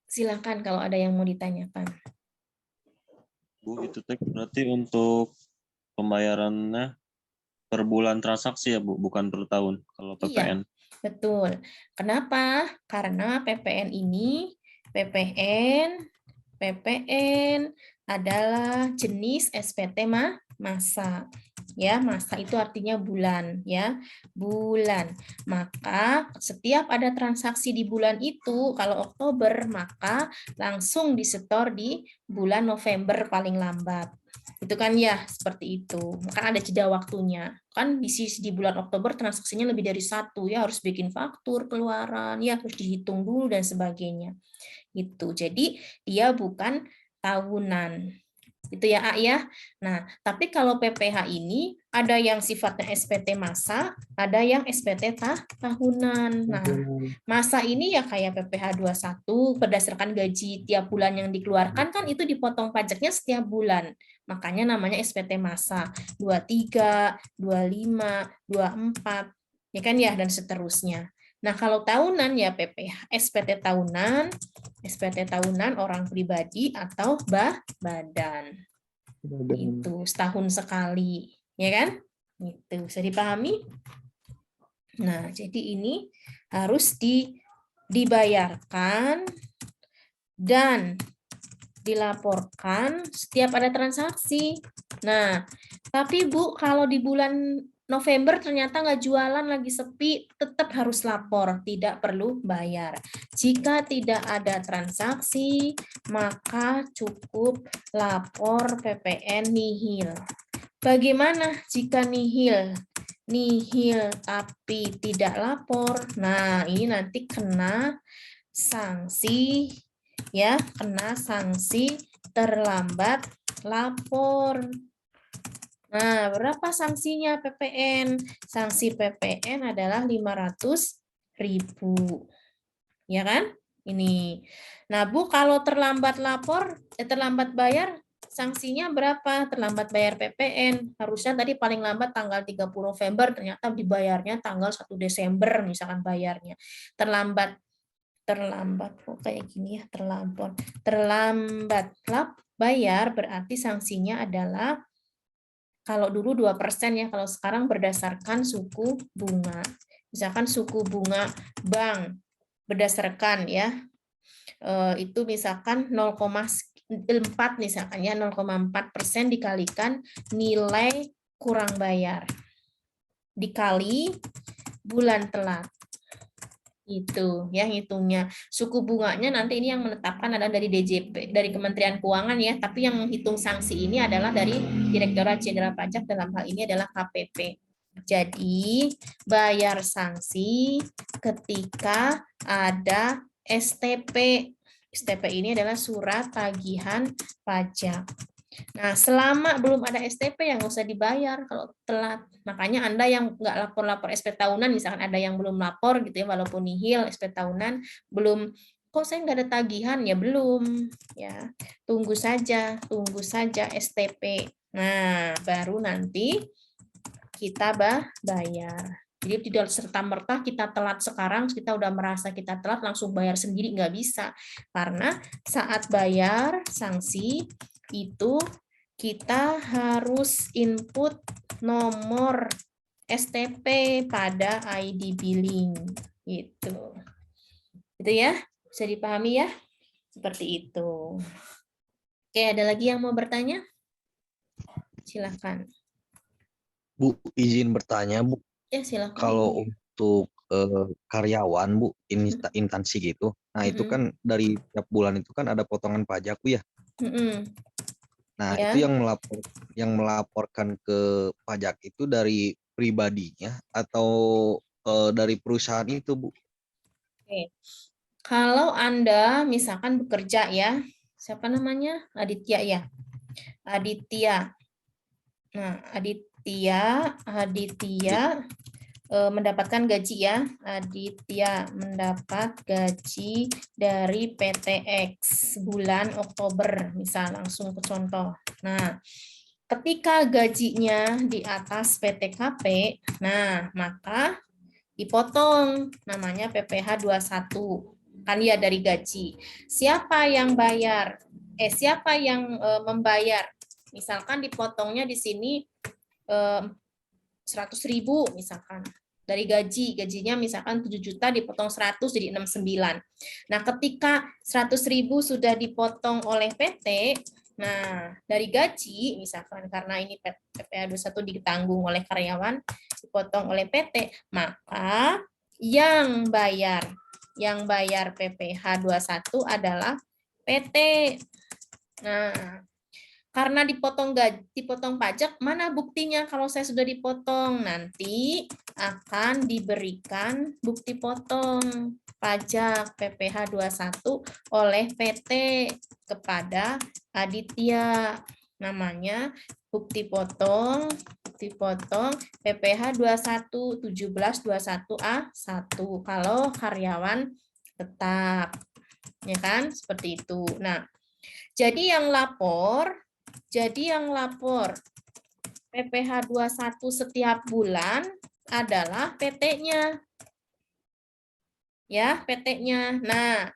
Silakan kalau ada yang mau ditanyakan. Bu, itu teh berarti untuk pembayarannya per bulan transaksi ya Bu, bukan per tahun kalau PPN. Iya, betul. Kenapa? Karena PPN adalah jenis SPT masa. Ya, masa itu artinya bulan ya, bulan. Maka setiap ada transaksi di bulan itu, kalau Oktober maka langsung disetor di bulan November paling lambat. Itu kan ya, seperti itu. Maka ada jeda waktunya. Kan di bulan Oktober transaksinya lebih dari satu ya, harus bikin faktur, keluaran, ya harus dihitung dulu dan sebagainya. Itu. Jadi dia bukan tahunan. Itu ya, A ya. Nah, tapi kalau PPH ini ada yang sifatnya SPT masa, ada yang SPT tahunan. Nah, masa ini ya kayak PPH 21 berdasarkan gaji tiap bulan yang dikeluarkan kan itu dipotong pajaknya setiap bulan. Makanya namanya SPT masa. 23, 25, 24, ya kan ya, dan seterusnya. Nah, kalau tahunan ya PPH, SPT tahunan orang pribadi atau badan. Itu setahun sekali, ya kan? Itu bisa dipahami? Nah, jadi ini harus dibayarkan dan dilaporkan setiap ada transaksi. Nah, tapi Bu, kalau di bulan November ternyata nggak jualan, lagi sepi, tetap harus lapor, tidak perlu bayar. Jika tidak ada transaksi, maka cukup lapor PPN nihil. Bagaimana jika nihil? Nihil tapi tidak lapor. Nah, ini nanti kena sanksi ya, kena sanksi terlambat lapor. Nah, berapa sanksinya PPN? Sanksi PPN adalah 500.000. Ya kan? Ini. Nah, Bu, kalau terlambat lapor, terlambat bayar, sanksinya berapa? Terlambat bayar PPN. Harusnya tadi paling lambat tanggal 30 November, ternyata dibayarnya tanggal 1 Desember misalkan bayarnya. Terlambat kok kayak gini ya, terlambat bayar berarti sanksinya adalah kalau dulu 2% ya, kalau sekarang berdasarkan suku bunga. Misalkan suku bunga bank berdasarkan ya, itu misalkan 0,4 misalkan ya, 0,4% dikalikan nilai kurang bayar. Dikali bulan telat. Itu ya ngitungnya. Suku bunganya nanti ini yang menetapkan adalah dari DJP, dari Kementerian Keuangan ya, tapi yang menghitung sanksi ini adalah dari Direktorat Jenderal Pajak, dalam hal ini adalah KPP. Jadi bayar sanksi ketika ada STP. STP ini adalah surat tagihan pajak. Nah, selama belum ada STP yang nggak usah dibayar kalau telat. Makanya Anda yang nggak lapor-lapor SP tahunan, misalkan ada yang belum lapor gitu ya, walaupun nihil SP tahunan, belum, kok saya nggak ada tagihan, ya belum. Ya, tunggu saja STP. Nah, baru nanti kita bayar. Jadi tidak serta-merta kita telat sekarang, kita udah merasa kita telat, langsung bayar sendiri, nggak bisa. Karena saat bayar sanksi, itu kita harus input nomor STP pada ID billing gitu. Itu ya, bisa dipahami ya? Seperti itu. Oke, ada lagi yang mau bertanya? Silakan. Bu, izin bertanya, Bu. Ya, silakan. Kalau untuk karyawan, Bu, instansi gitu. Nah, itu kan dari tiap bulan itu kan ada potongan pajak, Bu ya. Nah, Ya. itu yang melaporkan ke pajak itu dari pribadinya atau dari perusahaan itu, Bu? Oke. Kalau Anda misalkan bekerja ya, siapa namanya? Aditya ya. Aditya. Nah, Aditya mendapatkan gaji ya. Aditya mendapat gaji dari PTX bulan Oktober, misal langsung ke contoh. Nah, ketika gajinya di atas PTKP, nah maka dipotong namanya PPh 21 kan ya dari gaji. Siapa yang bayar? Siapa yang membayar? Misalkan dipotongnya di sini 100.000 misalkan dari gajinya misalkan 7 juta dipotong 100 jadi 69. Nah, ketika 100.000 sudah dipotong oleh PT, nah dari gaji misalkan karena ini PPh 21 ditanggung oleh karyawan, dipotong oleh PT, maka yang bayar PPh 21 adalah PT. Nah, karena dipotong pajak, mana buktinya kalau saya sudah dipotong? Nanti akan diberikan bukti potong pajak PPh 21 oleh PT kepada Aditya. Namanya bukti potong PPh 21 1721A1 kalau karyawan tetap. Ya kan? Seperti itu. Nah, jadi yang lapor PPh 21 setiap bulan adalah PT-nya. Ya, PT-nya. Nah,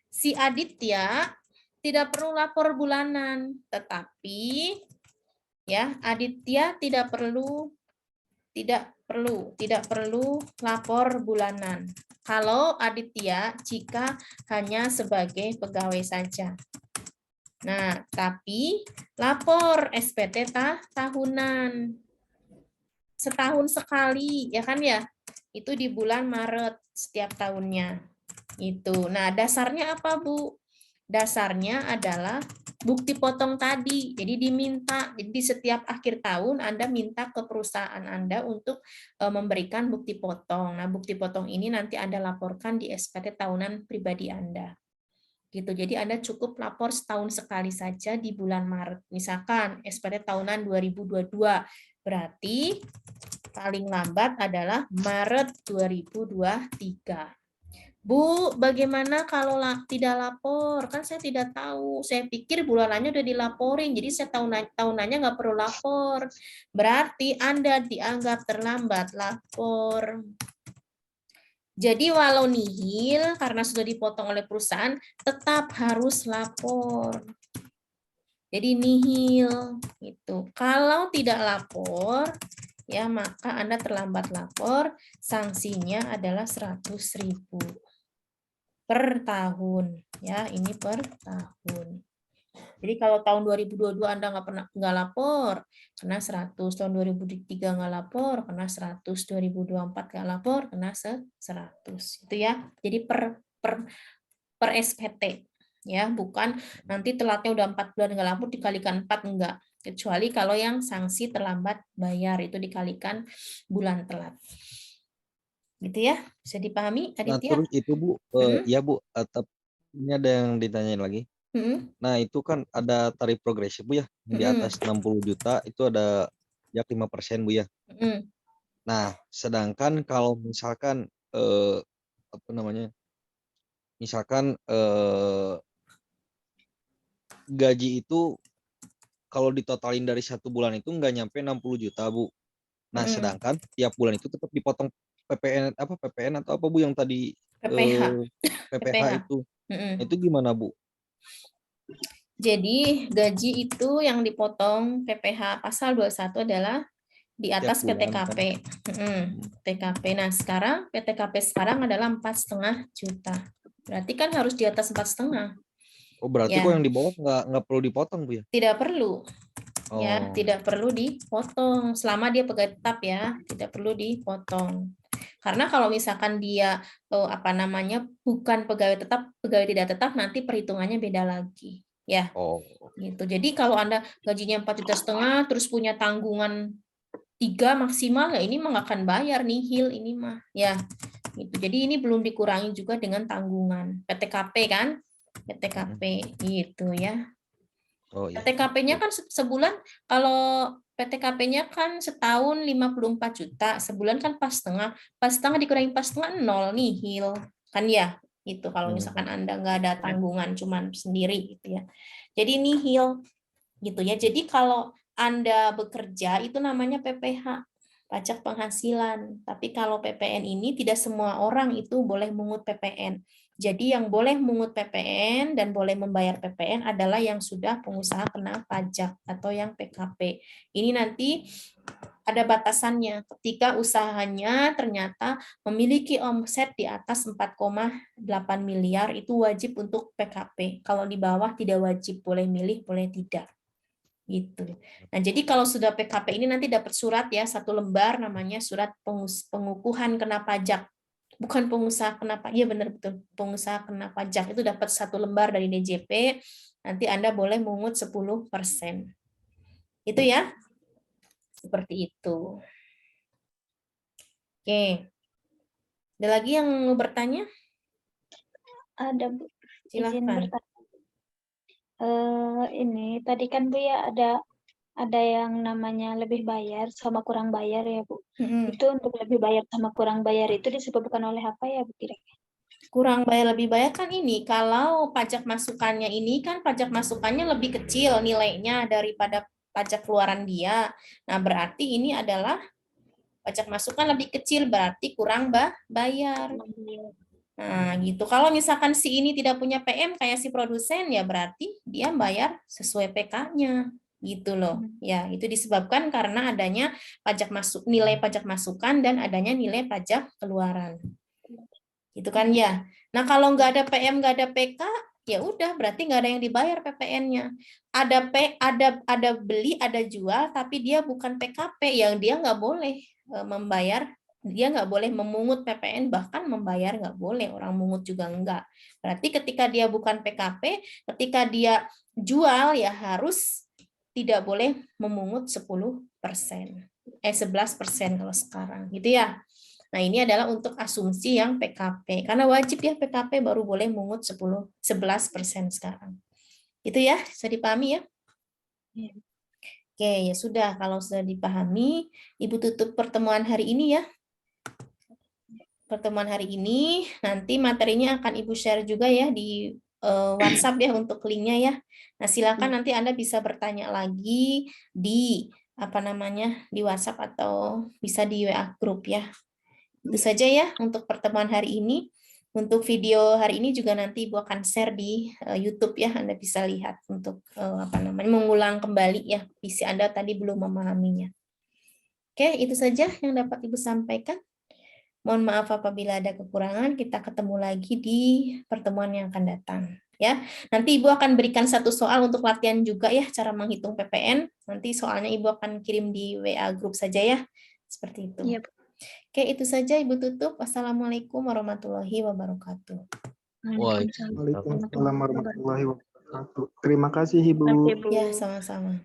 si Aditya tidak perlu lapor bulanan, tetapi ya, Aditya tidak perlu lapor bulanan. Kalau Aditya jika hanya sebagai pegawai saja. Nah, tapi lapor SPT tahunan. Setahun sekali, ya kan ya? Itu di bulan Maret setiap tahunnya. Itu. Nah, dasarnya apa, Bu? Dasarnya adalah bukti potong tadi. Jadi diminta, jadi di setiap akhir tahun Anda minta ke perusahaan Anda untuk memberikan bukti potong. Nah, bukti potong ini nanti Anda laporkan di SPT tahunan pribadi Anda. Gitu. Jadi Anda cukup lapor setahun sekali saja di bulan Maret. Misalkan SPT tahunan 2022, berarti paling lambat adalah Maret 2023. Bu, bagaimana kalau tidak lapor? Kan saya tidak tahu. Saya pikir bulanannya udah dilaporin, jadi saya tahunannya nggak perlu lapor. Berarti Anda dianggap terlambat lapor. Jadi walau nihil karena sudah dipotong oleh perusahaan, tetap harus lapor. Jadi nihil itu. Kalau tidak lapor, ya maka Anda terlambat lapor, sanksinya adalah 100.000 per tahun. Ya, ini per tahun. Jadi kalau tahun 2022 Anda nggak lapor, kena 100. Tahun 2003 nggak lapor, kena 100. 2024 nggak lapor, kena 100. Itu ya. Jadi per SPT. Ya, bukan nanti telatnya udah 4 bulan nggak lapor dikalikan 4, enggak. Kecuali kalau yang sanksi terlambat bayar itu dikalikan bulan telat. Gitu ya. Bisa dipahami, Nah, Aditya? terus itu Bu, ya Bu, tapi ini ada yang ditanyain lagi. Nah, itu kan ada tarif progresif Bu ya, di atas 60 juta itu ada pajak 5% Bu ya. Nah, sedangkan kalau misalkan apa namanya? Misalkan gaji itu kalau ditotalin dari 1 bulan itu nggak nyampe 60 juta Bu. Nah, sedangkan tiap bulan itu tetap dipotong PPN atau apa Bu yang tadi PPH. PPH itu. Itu gimana Bu? Jadi gaji itu yang dipotong PPH pasal 21 adalah di atas Tiap bulan PTKP. PTKP. Nah, sekarang PTKP sekarang adalah 4,5 juta. Berarti kan harus di atas 4,5. Oh, berarti Ya. kok yang di bawah nggak perlu dipotong Bu ya? Tidak perlu. Ya, Oh. tidak perlu dipotong selama dia pegawai tetap ya, tidak perlu dipotong. Karena kalau misalkan dia apa namanya bukan pegawai tetap, pegawai tidak tetap, nanti perhitungannya beda lagi. Ya. Oh. Gitu. Jadi kalau Anda gajinya 4,5 juta terus punya tanggungan 3 maksimal, ya ini mah nggak akan bayar, nihil ini mah. Ya. Gitu. Jadi ini belum dikurangi juga dengan tanggungan. PTKP kan? PTKP gitu ya. Oh, iya. PTKP-nya kan sebulan, kalau PTKP-nya kan setahun 54 juta, sebulan kan pas setengah dikurangi pas setengah 0, nihil. Kan ya, itu kalau misalkan Anda nggak ada tanggungan, cuman sendiri gitu ya. Jadi nihil, gitu ya. Jadi kalau Anda bekerja, itu namanya PPH, pajak penghasilan. Tapi kalau PPN ini tidak semua orang itu boleh mengut PPN. Jadi yang boleh mengut PPN dan boleh membayar PPN adalah yang sudah pengusaha kena pajak atau yang PKP. Ini nanti ada batasannya. Ketika usahanya ternyata memiliki omset di atas 4,8 miliar, itu wajib untuk PKP. Kalau di bawah tidak wajib, boleh milih, boleh tidak. Gitu. Nah, jadi kalau sudah PKP ini nanti dapat surat ya, 1 lembar namanya surat pengukuhan kena pajak. Bukan pengusaha kena pajak, iya benar betul, pengusaha kena pajak itu dapat 1 lembar dari DJP, nanti Anda boleh mengut 10%. Itu ya. Seperti itu. Oke. Ada lagi yang mau bertanya? Ada Bu, izin Silakan. bertanya. Ini tadi kan Bu ya ada yang namanya lebih bayar sama kurang bayar ya Bu. Itu untuk lebih bayar sama kurang bayar itu disebabkan oleh apa ya Bu kira-kira? Kurang bayar lebih bayar kan ini, kalau pajak masukannya ini kan pajak masukannya lebih kecil nilainya daripada pajak keluaran dia. Nah, berarti ini adalah pajak masukan lebih kecil, berarti kurang bayar. Nah, gitu. Kalau misalkan si ini tidak punya PM kayak si produsen, ya berarti dia bayar sesuai PK-nya. Gitu loh. Ya, itu disebabkan karena adanya nilai pajak masukan dan adanya nilai pajak keluaran. Gitu kan ya. Nah, kalau nggak ada PM, nggak ada PK, ya udah berarti nggak ada yang dibayar PPN-nya. Ada beli, ada jual, tapi dia bukan PKP, yang dia nggak boleh membayar, dia nggak boleh memungut PPN, bahkan membayar nggak boleh, orang mungut juga enggak. Berarti ketika dia bukan PKP, ketika dia jual ya harus tidak boleh memungut 10%. 11% kalau sekarang, gitu ya. Nah, ini adalah untuk asumsi yang PKP. Karena wajib ya PKP baru boleh mungut 11% sekarang. Itu ya, bisa dipahami ya? Oke, ya sudah. Kalau sudah dipahami, Ibu tutup pertemuan hari ini ya. Pertemuan hari ini, nanti materinya akan Ibu share juga ya di WhatsApp ya untuk linknya ya. Nah, silakan nanti Anda bisa bertanya lagi di di WhatsApp atau bisa di WA group ya. Itu saja ya untuk pertemuan hari ini. Untuk video hari ini juga nanti Ibu akan share di YouTube ya, Anda bisa lihat untuk mengulang kembali ya, visi Anda tadi belum memahaminya. Oke, itu saja yang dapat Ibu sampaikan. Mohon maaf apabila ada kekurangan, kita ketemu lagi di pertemuan yang akan datang. ya. Nanti Ibu akan berikan satu soal untuk latihan juga ya, cara menghitung PPN. Nanti soalnya Ibu akan kirim di WA grup saja ya, seperti itu. Iya, Bu. Oke, itu saja Ibu tutup. Wassalamualaikum warahmatullahi wabarakatuh. Waalaikumsalam. Waalaikumsalam warahmatullahi wabarakatuh. Terima kasih Ibu. Terima kasih, Bu. Ya, sama-sama.